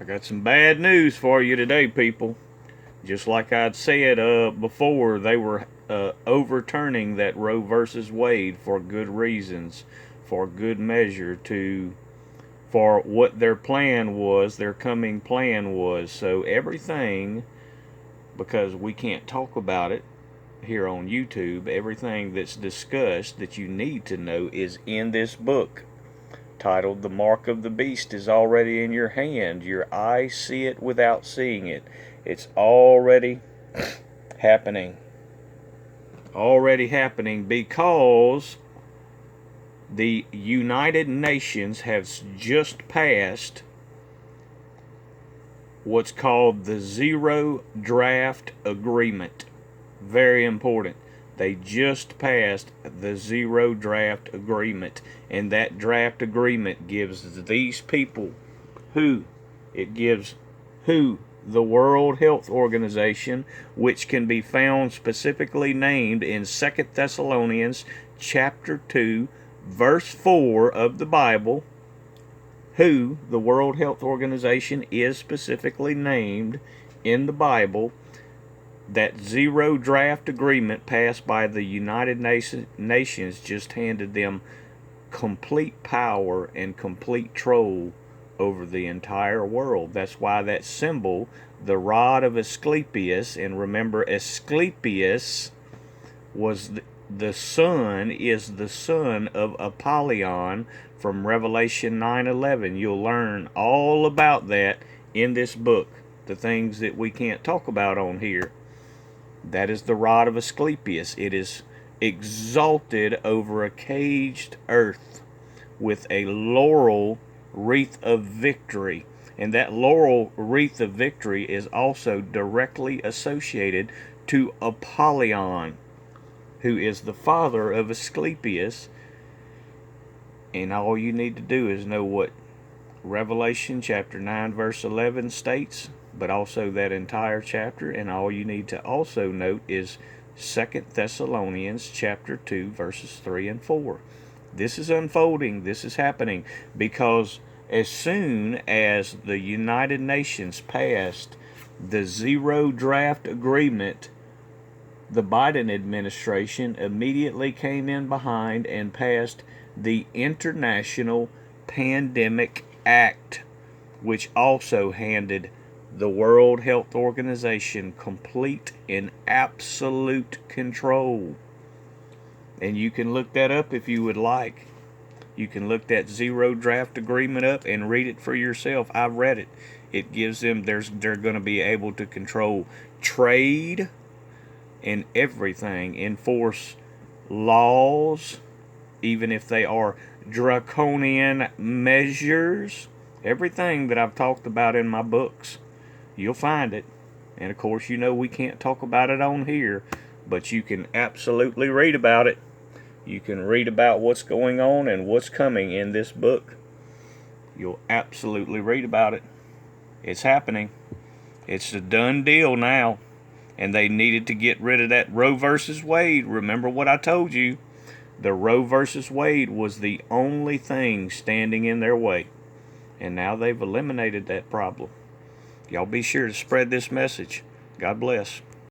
I got some bad news for you today, people. Just like I'd said before, they were overturning that Roe versus Wade for good reasons, for good measure, for what their plan was, their coming plan was. So everything, because we can't talk about it here on YouTube, everything that's discussed that you need to know is in this book titled The Mark of the Beast is already in your hand. Your eyes see it without seeing it. It's already happening. Already happening because the United Nations has just passed what's called the Zero Draft Agreement. Very important. They just passed the Zero Draft Agreement, and that draft agreement gives these people the World Health Organization, which can be found specifically named in 2 Thessalonians chapter 2, verse 4 of the Bible. The World Health Organization is specifically named in the Bible. That Zero Draft Agreement passed by the United Nations just handed them complete power and complete control over the entire world. That's why that symbol, the rod of Asclepius, and remember Asclepius was the son of Apollyon from Revelation 9:11. You'll learn all about that in this book, the things that we can't talk about on here. That is the rod of Asclepius. It is exalted over a caged earth with a laurel wreath of victory. And that laurel wreath of victory is also directly associated to Apollyon, who is the father of Asclepius. And all you need to do is know what Revelation chapter 9 verse 11 states, but also that entire chapter. And all you need to also note is 2 Thessalonians chapter 2 verses 3 and 4. This is unfolding. This is happening because as soon as the United Nations passed the Zero Draft Agreement, the Biden administration immediately came in behind and passed the International Pandemic Act, which also handed the World Health Organization complete and absolute control. And you can look that up if you would like. You can look that Zero Draft Agreement up and read it for yourself. I've read it. It gives them, they're going to be able to control trade and everything, enforce laws, even if they are draconian measures. Everything that I've talked about in my books, you'll find it. And of course, you know we can't talk about it on here, but you can absolutely read about it. You can read about what's going on and what's coming in this book. You'll absolutely read about it. It's happening. It's a done deal now. And they needed to get rid of that Roe versus Wade. Remember what I told you. The Roe versus Wade was the only thing standing in their way. And now they've eliminated that problem. Y'all be sure to spread this message. God bless.